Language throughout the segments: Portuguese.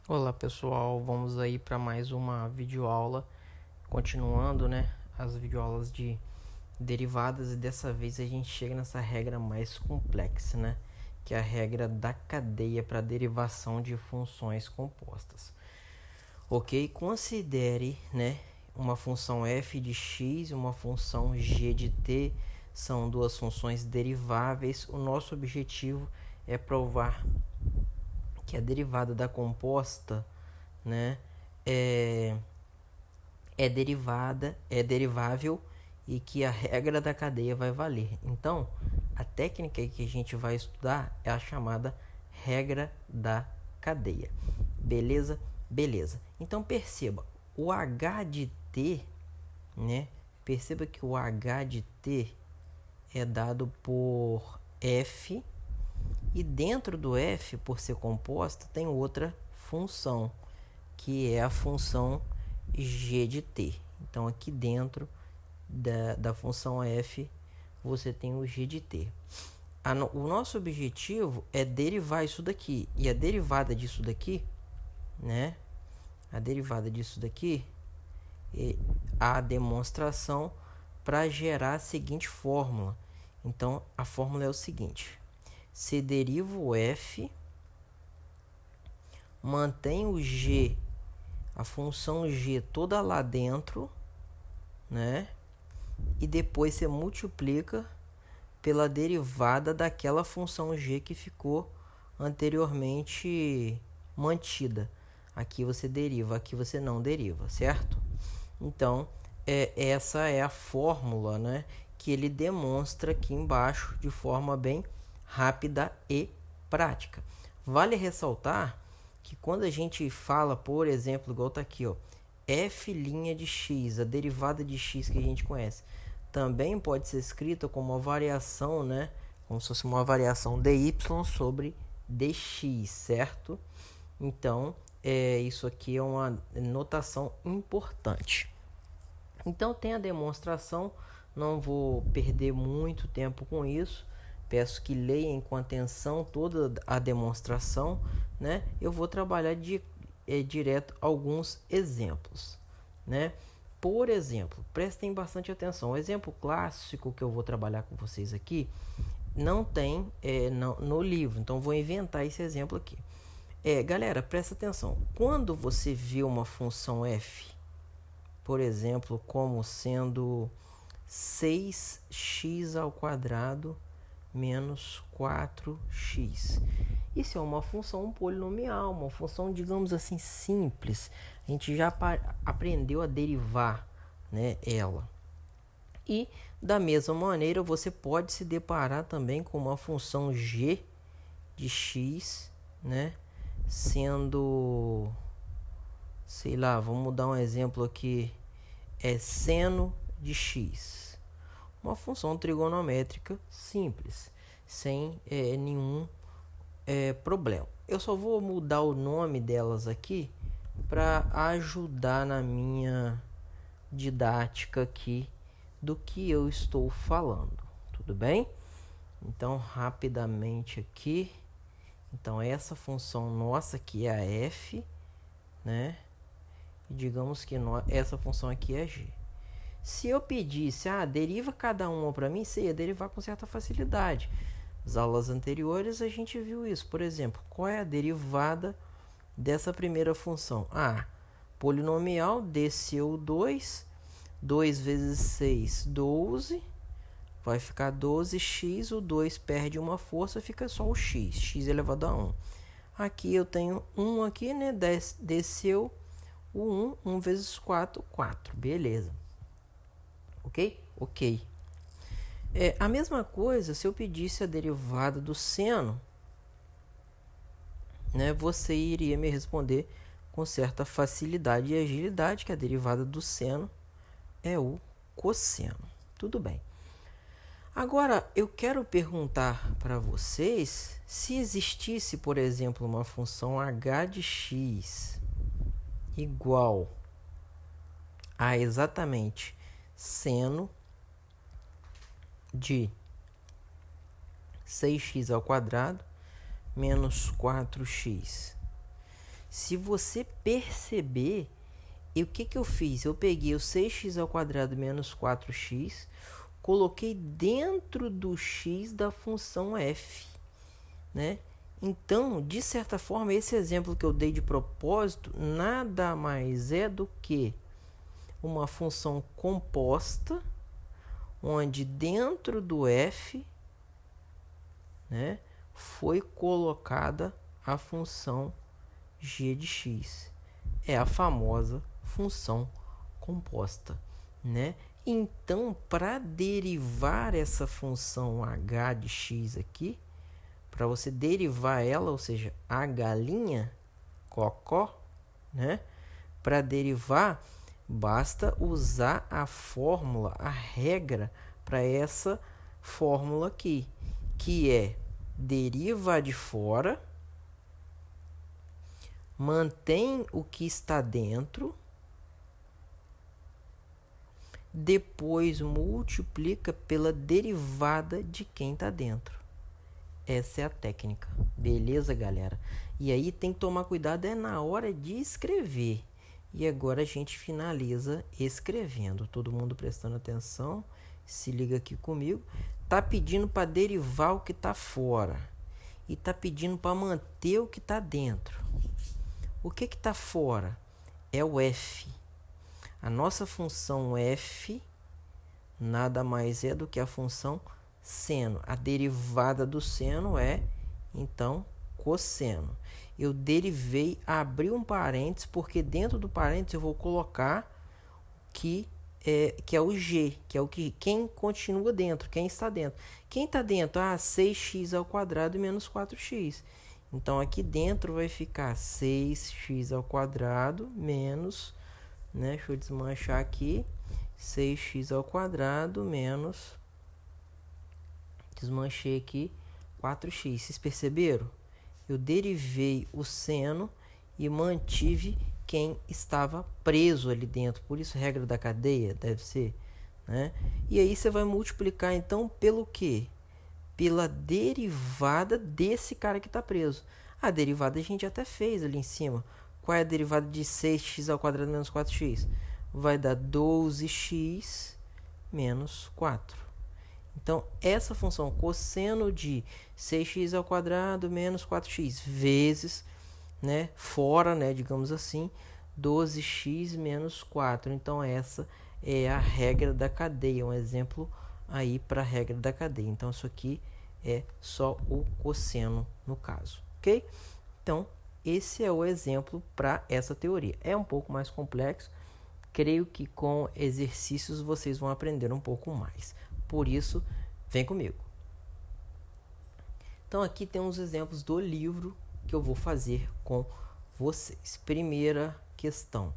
Olá pessoal, vamos aí para mais uma videoaula, continuando, né, as videoaulas de derivadas, e dessa vez a gente chega nessa regra mais complexa, né, que é a regra da cadeia para derivação de funções compostas. Ok? Considere, né, uma função f de x e uma função g de t, são duas funções deriváveis. O nosso objetivo é provar que a derivada da composta, né, é derivável e que a regra da cadeia vai valer. Então, a técnica que a gente vai estudar é a chamada regra da cadeia. Beleza? Beleza. Então, perceba, o h de t, né? Perceba que o h de t é dado por f, e dentro do f, por ser composta, tem outra função, que é a função g de t. Então, aqui dentro da função f, você tem o g de t. O nosso objetivo é derivar isso daqui. E a derivada disso daqui, né? A derivada disso daqui é a demonstração para gerar a seguinte fórmula. Então, a fórmula é o seguinte: se derivo f, mantém o g, a função g toda lá dentro, né? E depois você multiplica pela derivada daquela função g que ficou anteriormente mantida. Aqui você deriva, aqui você não deriva, certo? Então, essa é a fórmula, né, que ele demonstra aqui embaixo de forma bem rápida e prática. Vale ressaltar que quando a gente fala, por exemplo, igual está aqui, ó, f' de x, a derivada de x que a gente conhece, também pode ser escrita como uma variação, né, como se fosse uma variação dy sobre dx, certo? Então, isso aqui é uma notação importante. Então, tem a demonstração, não vou perder muito tempo com isso. Peço que leiam com atenção toda a demonstração, né? Eu vou trabalhar direto alguns exemplos, né? Por exemplo, prestem bastante atenção. O exemplo clássico que eu vou trabalhar com vocês aqui não tem no livro, então vou inventar esse exemplo aqui. Galera, presta atenção. Quando você vê uma função f, por exemplo, como sendo 6x ao quadrado menos 4x. Isso é uma função polinomial, uma função, digamos assim, simples. A gente já aprendeu a derivar, né, ela. E, da mesma maneira, você pode se deparar também com uma função g de x, né, sendo, sei lá, vamos dar um exemplo aqui, seno de x. Uma função trigonométrica simples, sem nenhum problema. Eu só vou mudar o nome delas aqui para ajudar na minha didática aqui do que eu estou falando. Tudo bem? Então, rapidamente aqui. Então, essa função nossa aqui é a f, né? E digamos que essa função aqui é g. Se eu pedisse, deriva cada uma para mim, você ia derivar com certa facilidade. Nas aulas anteriores a gente viu isso. Por exemplo, qual é a derivada dessa primeira função? Polinomial desceu 2, 2 vezes 6, 12, vai ficar 12x, o 2 perde uma força, fica só o x elevado a 1. Aqui eu tenho 1 aqui, né? Desceu o 1 vezes 4, 4, beleza. Ok? Ok. A mesma coisa se eu pedisse a derivada do seno, né, você iria me responder com certa facilidade e agilidade que a derivada do seno é o cosseno. Tudo bem. Agora, eu quero perguntar para vocês se existisse, por exemplo, uma função h de x igual a exatamente seno de 6x ao quadrado menos 4x. Se você perceber, e o que eu fiz? Eu peguei o 6x ao quadrado menos 4x, coloquei dentro do x da função f, né? Então, de certa forma, esse exemplo que eu dei de propósito nada mais é do que uma função composta, onde dentro do f, né, foi colocada a função g de x. É a famosa função composta, né? Então, para derivar essa função h de x aqui, para você derivar ela, ou seja, a galinha, cocó, né? Para derivar, basta usar a fórmula, a regra para essa fórmula aqui, que é deriva de fora, mantém o que está dentro, depois multiplica pela derivada de quem está dentro. Essa é a técnica. Beleza, galera? E aí tem que tomar cuidado na hora de escrever. E agora a gente finaliza escrevendo. Todo mundo prestando atenção. Se liga aqui comigo. Tá pedindo para derivar o que está fora. E tá pedindo para manter o que está dentro. O que está fora? É o f. A nossa função f nada mais é do que a função seno. A derivada do seno é, então, cosseno. Eu derivei, abri um parênteses, porque dentro do parênteses eu vou colocar que é o g, que é o que quem continua dentro, quem está dentro. Quem está dentro? 6x ao quadrado menos 4x. Então, aqui dentro vai ficar 6x ao quadrado menos, né? Deixa eu desmanchar aqui. 6x ao quadrado menos, desmanchei aqui, 4x. Vocês perceberam? Eu derivei o seno e mantive quem estava preso ali dentro. Por isso, regra da cadeia deve ser, né? E aí você vai multiplicar, então, pelo quê? Pela derivada desse cara que está preso. A derivada a gente até fez ali em cima. Qual é a derivada de 6x ao quadrado menos 4x? Vai dar 12x menos 4. Então, essa função cosseno de 6x ao quadrado menos 4x vezes, né, fora, né, digamos assim, 12x menos 4. Então, essa é a regra da cadeia, um exemplo aí para a regra da cadeia. Então, isso aqui é só o cosseno no caso, ok? Então, esse é o exemplo para essa teoria. É um pouco mais complexo. Creio que com exercícios vocês vão aprender um pouco mais. Por isso, vem comigo. Então, aqui tem uns exemplos do livro que eu vou fazer com vocês. Primeira questão.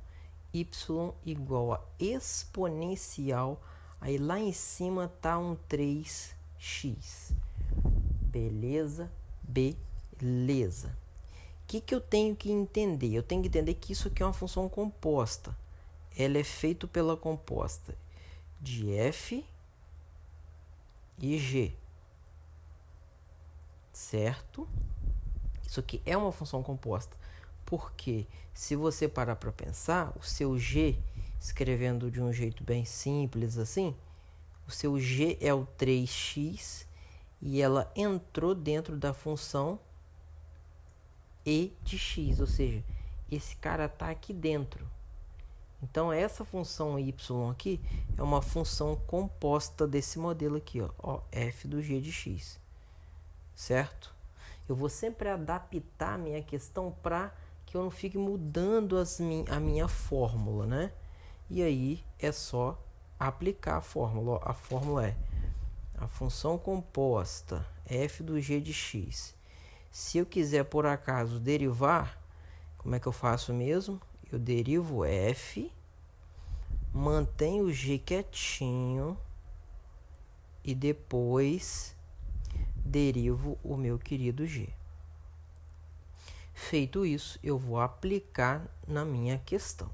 Y igual a exponencial. Aí lá em cima tá um 3x. Beleza? Beleza. O que eu tenho que entender? Eu tenho que entender que isso aqui é uma função composta. Ela é feita pela composta de f e g. Certo? Isso aqui é uma função composta. Porque se você parar para pensar, o seu g, escrevendo de um jeito bem simples assim, o seu g é o 3x e ela entrou dentro da função e de x, ou seja, esse cara está aqui dentro. Então, essa função y aqui é uma função composta desse modelo aqui, ó, f do g de x. Certo? Eu vou sempre adaptar a minha questão para que eu não fique mudando a minha fórmula, né? E aí, é só aplicar a fórmula. Ó, a fórmula é a função composta f do g de x. Se eu quiser, por acaso, derivar, como é que eu faço mesmo? Eu derivo f, mantenho o g quietinho e depois derivo o meu querido g. Feito isso, eu vou aplicar na minha questão.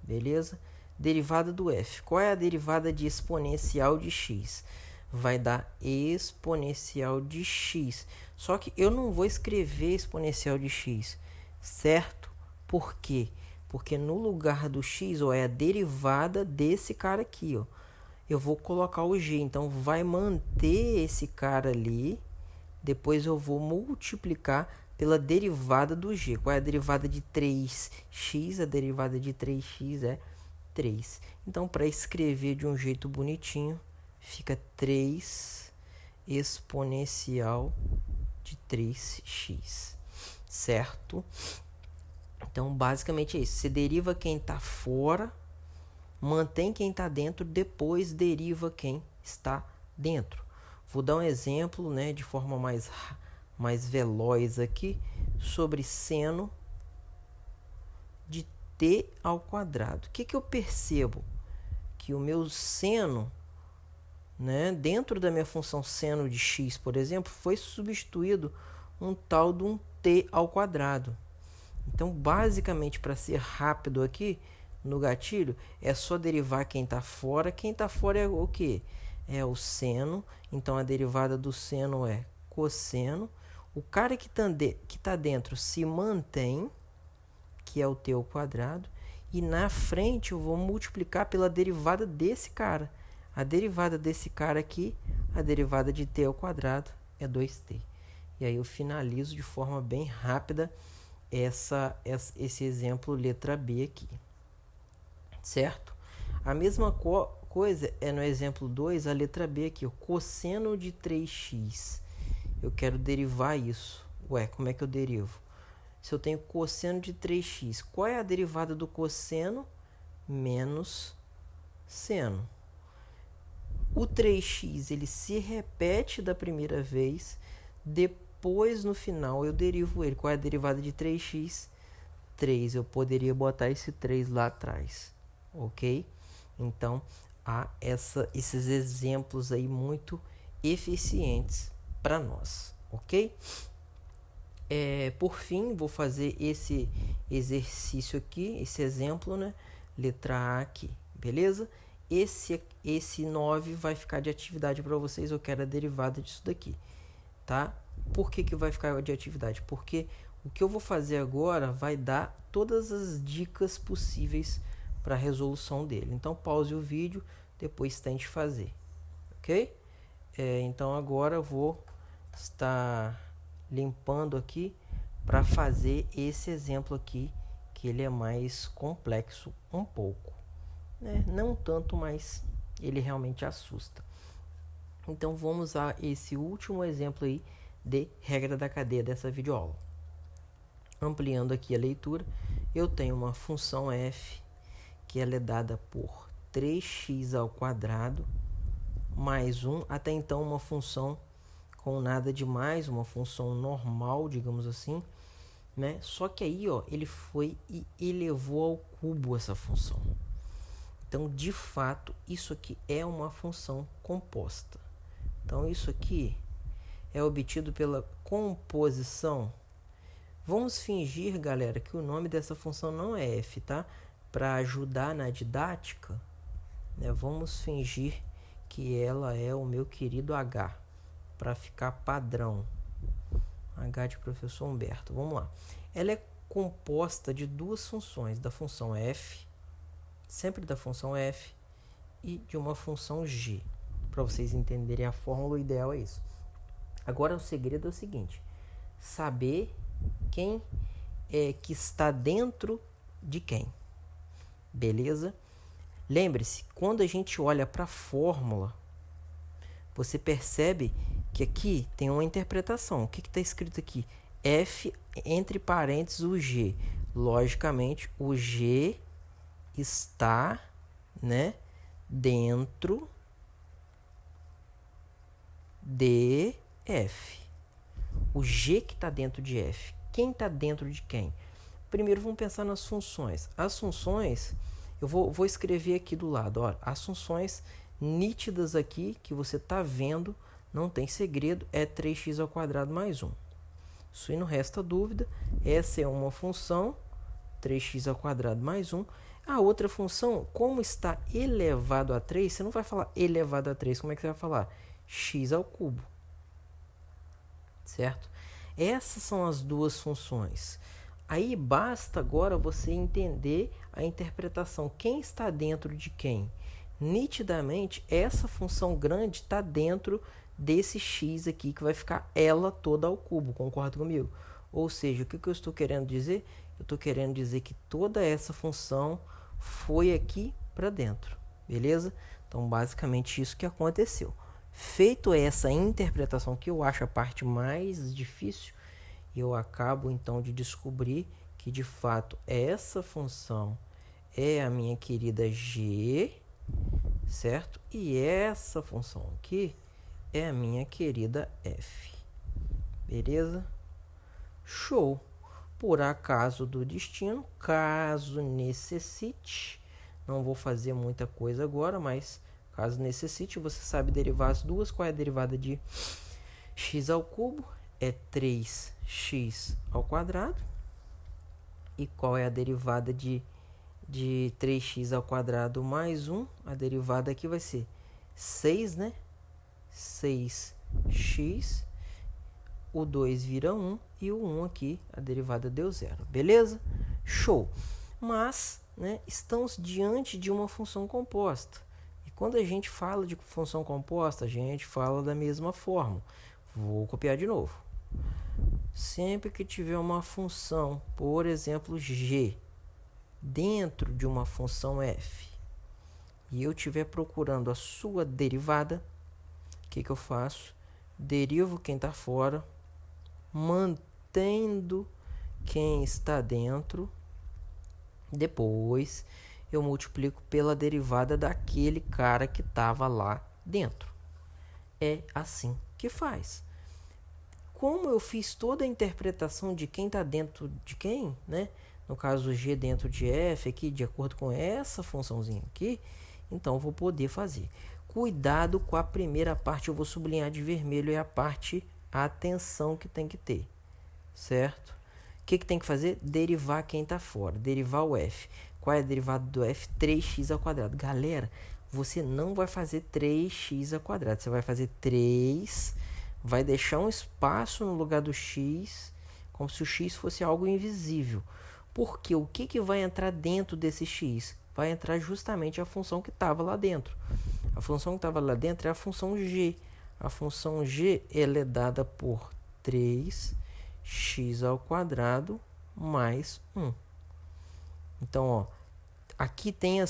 Beleza? Derivada do f. Qual é a derivada de exponencial de x? Vai dar exponencial de x. Só que eu não vou escrever exponencial de x. certo? Por quê? Porque no lugar do x, ó, é a derivada desse cara aqui, ó. Eu vou colocar o g, então vai manter esse cara ali. Depois eu vou multiplicar pela derivada do g. Qual é a derivada de 3x? A derivada de 3x é 3. Então, para escrever de um jeito bonitinho, fica 3 exponencial de 3x, certo? Então, basicamente é isso. Você deriva quem está fora, mantém quem está dentro, depois deriva quem está dentro. Vou dar um exemplo, né, de forma mais veloz aqui, sobre seno de t ao quadrado. O que eu percebo? Que o meu seno, né, dentro da minha função seno de x, por exemplo, foi substituído um tal de um t ao quadrado. Então, basicamente, para ser rápido aqui no gatilho, é só derivar quem está fora. Quem está fora é o quê? É o seno. Então, a derivada do seno é cosseno. O cara que tá dentro se mantém, que é o t ao quadrado. E na frente eu vou multiplicar pela derivada desse cara. A derivada desse cara aqui, a derivada de t ao quadrado é 2t. E aí eu finalizo de forma bem rápida esse exemplo letra B aqui, certo? A mesma coisa é no exemplo 2, a letra B aqui, o cosseno de 3x. Eu quero derivar isso. Ué, como é que eu derivo? Se eu tenho cosseno de 3x, qual é a derivada do cosseno? Menos seno. O 3x ele se repete da primeira vez, depois no final eu derivo ele. Qual é a derivada de 3x? 3. Eu poderia botar esse 3 lá atrás, ok? Então, há esses exemplos aí muito eficientes para nós, ok? Por fim, vou fazer esse exercício aqui, esse exemplo, né? Letra A aqui, beleza? Esse 9 vai ficar de atividade para vocês, eu quero a derivada disso daqui, tá? Por que vai ficar de atividade? Porque o que eu vou fazer agora vai dar todas as dicas possíveis para a resolução dele. Então, pause o vídeo, depois tente fazer, ok? Então, agora eu vou estar limpando aqui para fazer esse exemplo aqui, que ele é mais complexo um pouco, né? Não tanto, mas ele realmente assusta. Então, vamos a esse último exemplo aí de regra da cadeia dessa videoaula. Ampliando aqui a leitura, eu tenho uma função f, que ela é dada por 3x ao quadrado mais 1, até então uma função com nada demais, uma função normal, digamos assim, né? Só que aí, ó, ele foi e elevou ao cubo essa função. Então, de fato, isso aqui é uma função composta. Então, isso aqui é obtido pela composição. Vamos fingir, galera, que o nome dessa função não é f, tá? Para ajudar na didática, né? Vamos fingir que ela é o meu querido h, para ficar padrão. H de professor Humberto. Vamos lá. Ela é composta de duas funções, da função f, sempre da função f, e de uma função g. Para vocês entenderem a fórmula, o ideal é isso. Agora, o segredo é o seguinte: saber quem é que está dentro de quem. Beleza? Lembre-se, quando a gente olha para a fórmula, você percebe que aqui tem uma interpretação. O que está escrito aqui? F entre parênteses o G. Logicamente, o G está, né, dentro de F. O G que está dentro de F. Quem está dentro de quem? Primeiro, vamos pensar nas funções. As funções, eu vou escrever aqui do lado. Ó, as funções nítidas aqui, que você está vendo, não tem segredo, é 3x ao quadrado mais 1. Isso aí não resta dúvida. Essa é uma função, 3x ao quadrado mais 1. A outra função, como está elevado a 3, você não vai falar elevado a 3. Como é que você vai falar? X ao cubo. Certo? Essas são as duas funções. Aí basta agora você entender a interpretação. Quem está dentro de quem? Nitidamente, essa função grande está dentro desse x aqui, que vai ficar ela toda ao cubo. Concorda comigo? Ou seja, o que eu estou querendo dizer? Eu estou querendo dizer que toda essa função foi aqui para dentro. Beleza? Então, basicamente, isso que aconteceu. Feito essa interpretação, que eu acho a parte mais difícil, eu acabo, então, de descobrir que, de fato, essa função é a minha querida g, certo? E essa função aqui é a minha querida f. Beleza? Show! Por acaso do destino, caso necessite, não vou fazer muita coisa agora, mas caso necessite, você sabe derivar as duas. Qual é a derivada de x ao cubo? É 3x ao quadrado. E qual é a derivada de 3x ao quadrado mais 1? A derivada aqui vai ser 6, né? 6x. O 2 vira 1 e o 1 aqui, a derivada deu 0. Beleza? Show! Mas, né, estamos diante de uma função composta. E quando a gente fala de função composta, a gente fala da mesma forma. Vou copiar de novo. Sempre que tiver uma função, por exemplo, g, dentro de uma função f, e eu estiver procurando a sua derivada, o que eu faço? Derivo quem está fora, mantendo quem está dentro. Depois eu multiplico pela derivada daquele cara que estava lá dentro. É assim que faz. Como eu fiz toda a interpretação de quem está dentro de quem, né? No caso, g dentro de f aqui, de acordo com essa funçãozinha aqui, então eu vou poder fazer. Cuidado com a primeira parte, eu vou sublinhar de vermelho, é a parte, a atenção que tem que ter, certo? O que tem que fazer? Derivar quem está fora, derivar o f. Qual é a derivada do f? 3x ao quadrado. Galera, você não vai fazer 3x ao quadrado, você vai fazer 3, vai deixar um espaço no lugar do x, como se o x fosse algo invisível. Porque o que vai entrar dentro desse x? Vai entrar justamente a função que estava lá dentro. A função que estava lá dentro é a função g. A função g ela é dada por 3x ao quadrado mais 1. Então, ó, aqui tem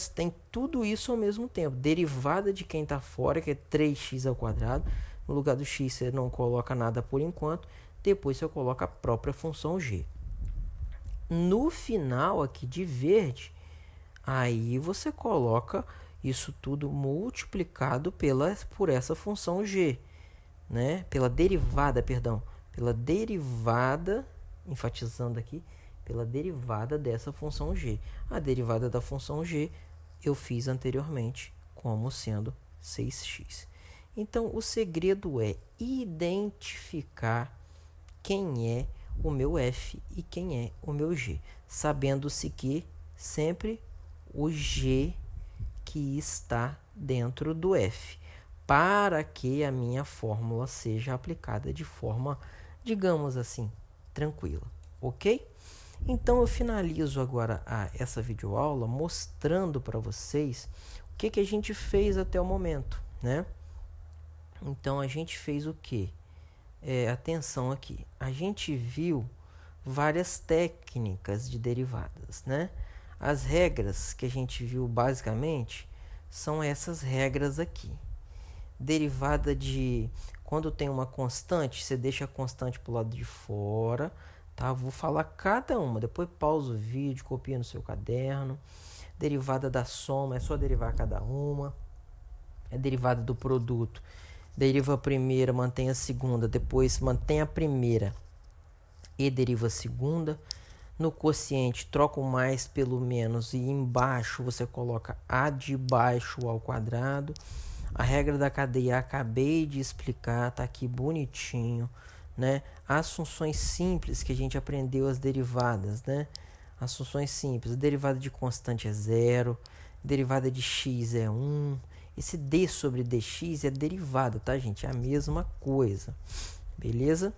tudo isso ao mesmo tempo. Derivada de quem está fora, que é 3x ao quadrado. No lugar do x você não coloca nada por enquanto. Depois você coloca a própria função g. No final aqui de verde, aí você coloca isso tudo multiplicado por essa função g, né? Pela derivada, enfatizando aqui, pela derivada dessa função g. A derivada da função g eu fiz anteriormente como sendo 6x. Então, o segredo é identificar quem é o meu f e quem é o meu g, sabendo-se que sempre o g que está dentro do f, para que a minha fórmula seja aplicada de forma, digamos assim, tranquila, ok? Então, eu finalizo agora essa videoaula mostrando para vocês o que a gente fez até o momento, né? Então, a gente fez o quê? Atenção aqui, a gente viu várias técnicas de derivadas, né? As regras que a gente viu basicamente são essas regras aqui. Derivada de quando tem uma constante, você deixa a constante para o lado de fora, tá? Vou falar cada uma, depois pausa o vídeo, copia no seu caderno. Derivada da soma, é só derivar cada uma. É derivada do produto. Deriva a primeira, mantém a segunda, depois mantém a primeira e deriva a segunda. No quociente, troca o mais pelo menos e embaixo você coloca a de baixo ao quadrado. A regra da cadeia acabei de explicar, tá aqui bonitinho, né? As funções simples que a gente aprendeu, as derivadas, né? As funções simples, a derivada de constante é 0, derivada de x é 1. Esse d sobre dx é derivada, tá, gente? É a mesma coisa, beleza?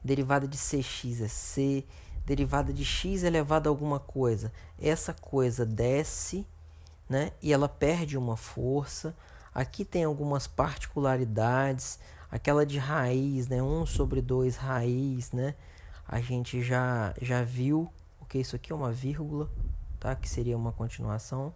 Derivada de cx é c, derivada de x elevado a alguma coisa. Essa coisa desce, né? E ela perde uma força. Aqui tem algumas particularidades. Aquela de raiz, né? 1 sobre 2 raiz, né? A gente já viu o que isso aqui é uma vírgula, tá? Que seria uma continuação.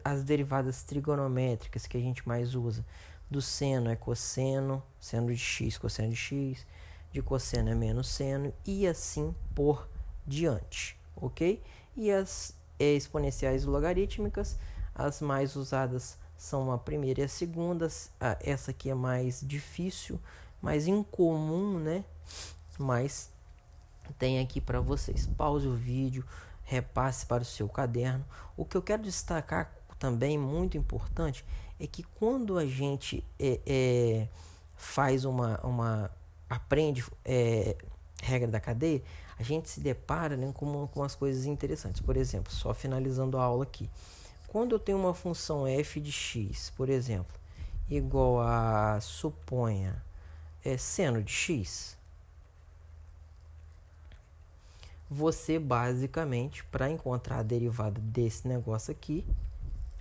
As derivadas trigonométricas que a gente mais usa. Do seno é cosseno, seno de x, cosseno de x. De cosseno é menos seno e assim por diante, ok? E as exponenciais logarítmicas, as mais usadas são a primeira e a segunda. Essa aqui é mais difícil, mais incomum, né? Mas tem aqui para vocês. Pause o vídeo, repasse para o seu caderno. O que eu quero destacar também, muito importante, é que quando a gente faz aprende regra da cadeia, a gente se depara, né, com as coisas interessantes. Por exemplo, só finalizando a aula aqui. Quando eu tenho uma função f de x, por exemplo, igual a, suponha, seno de x, você basicamente, para encontrar a derivada desse negócio aqui,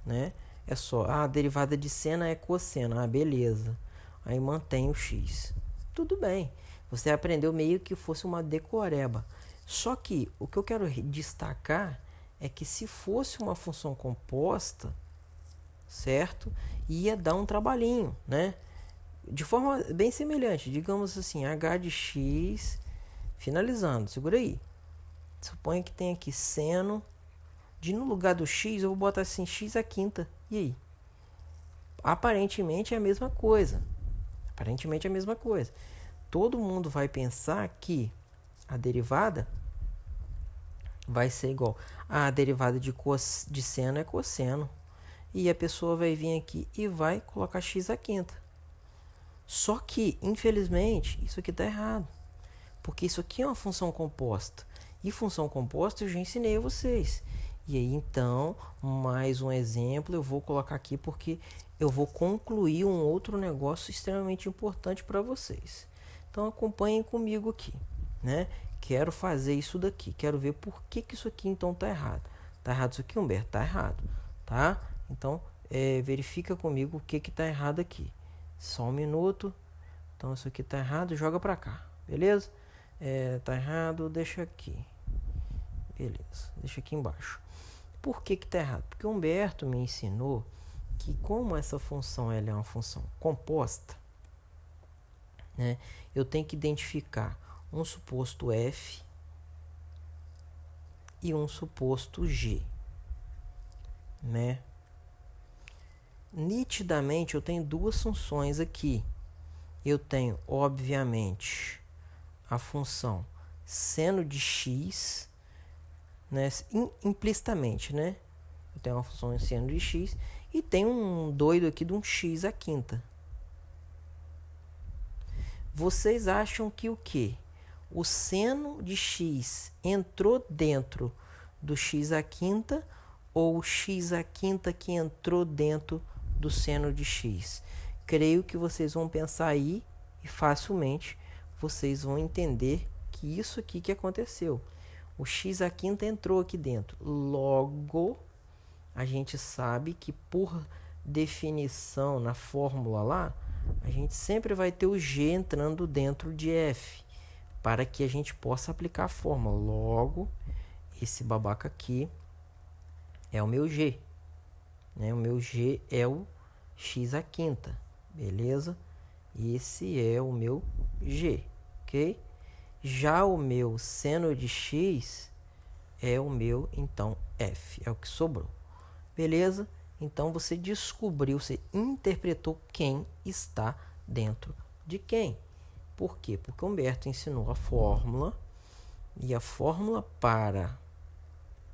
né, é só, a derivada de seno é cosseno, beleza, aí mantém o x. Tudo bem, você aprendeu meio que fosse uma decoreba. Só que o que eu quero destacar é que se fosse uma função composta, certo? Ia dar um trabalhinho, né? De forma bem semelhante, digamos assim, h de x, finalizando, segura aí. Suponha que tem aqui seno, no lugar do x eu vou botar assim, x à quinta. E aí? Aparentemente é a mesma coisa. Todo mundo vai pensar que a derivada vai ser igual. A derivada de seno é cosseno. E a pessoa vai vir aqui e vai colocar x à quinta. Só que, infelizmente, isso aqui está errado. Porque isso aqui é uma função composta. E função composta eu já ensinei a vocês. E aí, então, mais um exemplo eu vou colocar aqui porque eu vou concluir um outro negócio extremamente importante para vocês. Então, acompanhem comigo aqui, né? Quero fazer isso daqui. Quero ver por que isso aqui, então, está errado. Está errado isso aqui, Humberto? Está errado, tá? Então, verifica comigo o que está errado aqui. Só um minuto. Então, isso aqui está errado, joga para cá, beleza? Está errado, deixa aqui. Beleza, deixa aqui embaixo. Por que está errado? Porque o Humberto me ensinou que como essa função ela é uma função composta, né, eu tenho que identificar um suposto f e um suposto g, né? Nitidamente eu tenho duas funções aqui. Eu tenho, obviamente, a função seno de x, né, implicitamente, né? Eu tenho uma função seno de x e tem um doido aqui de um x à quinta. Vocês acham que o quê? O seno de x entrou dentro do x à quinta ou o x à quinta que entrou dentro do seno de x? Creio que vocês vão pensar aí e facilmente vocês vão entender que isso aqui que aconteceu. O x à quinta entrou aqui dentro. Logo, a gente sabe que por definição na fórmula lá, a gente sempre vai ter o g entrando dentro de f, para que a gente possa aplicar a fórmula. Logo, esse babaca aqui é o meu g, né? O meu g é o x à quinta, beleza? Esse é o meu g, ok? Já o meu seno de x é o meu, então, f, é o que sobrou. Beleza? Então, você descobriu, você interpretou quem está dentro de quem. Por quê? Porque o Humberto ensinou a fórmula, e a fórmula para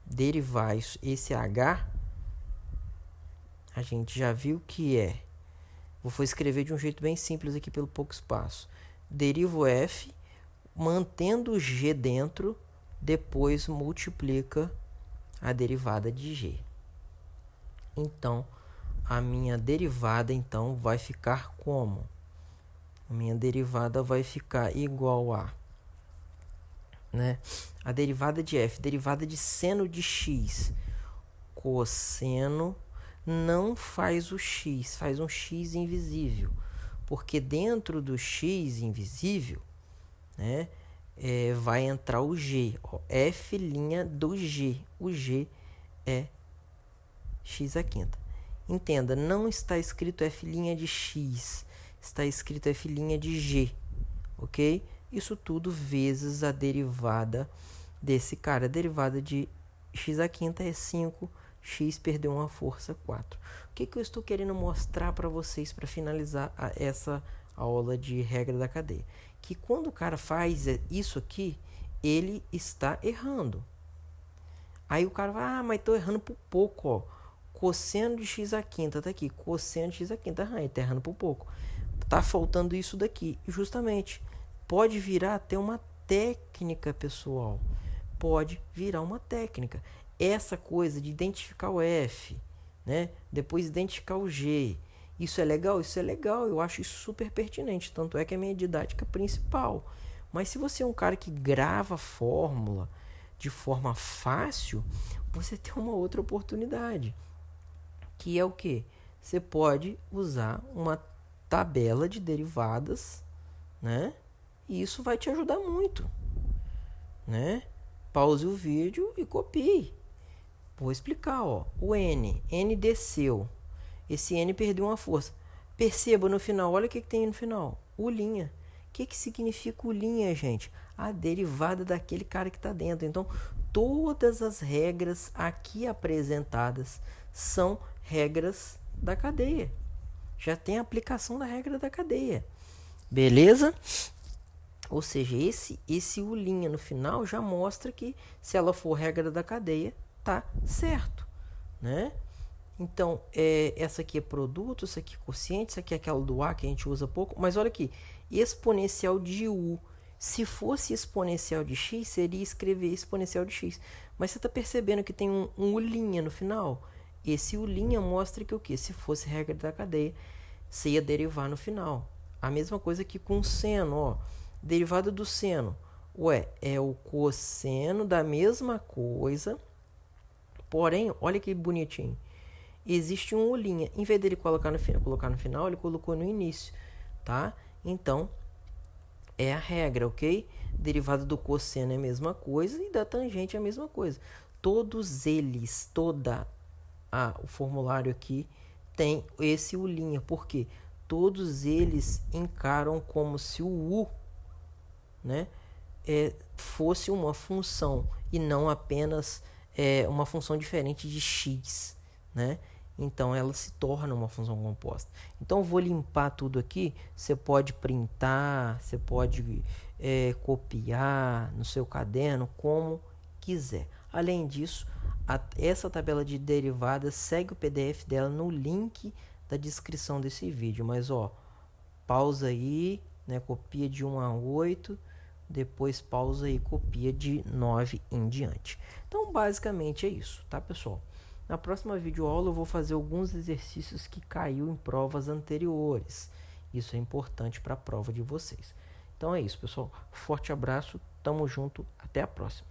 derivar esse h, a gente já viu que é, vou escrever de um jeito bem simples aqui pelo pouco espaço, derivo f, mantendo o g dentro, depois multiplica a derivada de g. Então, a minha derivada então vai ficar como? A minha derivada vai ficar igual a né? A derivada de f, derivada de seno de x. Cosseno não faz o x, faz um x invisível. Porque dentro do x invisível, né, vai entrar o g. Ó, f' do g. O g é x à quinta. Entenda, não está escrito f' de x, está escrito f' de g, ok? Isso tudo vezes a derivada desse cara. A derivada de x à quinta é 5, x perdeu uma força 4. O que eu estou querendo mostrar para vocês para finalizar essa aula de regra da cadeia? Que quando o cara faz isso aqui, ele está errando. Aí o cara vai, mas estou errando por pouco, ó. Cosseno de x à quinta, tá aqui. Cosseno de x à quinta, ele tá errando por pouco. Tá faltando isso daqui. Justamente, pode virar até uma técnica, pessoal. Pode virar uma técnica. Essa coisa de identificar o F, né? Depois identificar o G. Isso é legal? Isso é legal. Eu acho isso super pertinente. Tanto é que é a minha didática principal. Mas se você é um cara que grava fórmula de forma fácil, você tem uma outra oportunidade. Que é o quê? Você pode usar uma tabela de derivadas, né? E isso vai te ajudar muito, né? Pause o vídeo e copie. Vou explicar, ó. O N desceu. Esse N perdeu uma força. Perceba no final, olha o que tem no final. Ulinha. O que significa ulinha, gente? A derivada daquele cara que está dentro. Então, todas as regras aqui apresentadas são regras da cadeia. Já tem a aplicação da regra da cadeia. Beleza? Ou seja, esse ulinha no final já mostra que se ela for regra da cadeia, tá certo, né? Então, essa aqui é produto, essa aqui é quociente, essa aqui é aquela do A que a gente usa pouco. Mas olha aqui, exponencial de U. Se fosse exponencial de x, seria escrever exponencial de x. Mas você está percebendo que tem um ulinha no final? Esse ulinha mostra que o quê? Se fosse regra da cadeia, você ia derivar no final. A mesma coisa aqui com o seno, ó. Derivada do seno. Ué, é o cosseno da mesma coisa. Porém, olha que bonitinho. Existe um ulinha. Em vez dele colocar no final, ele colocou no início, tá? Então, é a regra, ok? Derivada do cosseno é a mesma coisa e da tangente é a mesma coisa. Todos eles, o formulário aqui tem esse ulinha. Por quê? Todos eles encaram como se o U, né, fosse uma função e não apenas uma função diferente de x, né? Então ela se torna uma função composta. Então vou limpar tudo aqui. Você pode printar, você pode copiar no seu caderno como quiser. Além disso, essa tabela de derivadas segue o PDF dela no link da descrição desse vídeo. Mas ó, pausa aí, né, copia de 1 a 8, depois pausa e copia de 9 em diante. Então basicamente é isso, tá, pessoal? Na próxima videoaula eu vou fazer alguns exercícios que caiu em provas anteriores. Isso é importante para a prova de vocês. Então é isso, pessoal. Forte abraço, tamo junto, até a próxima.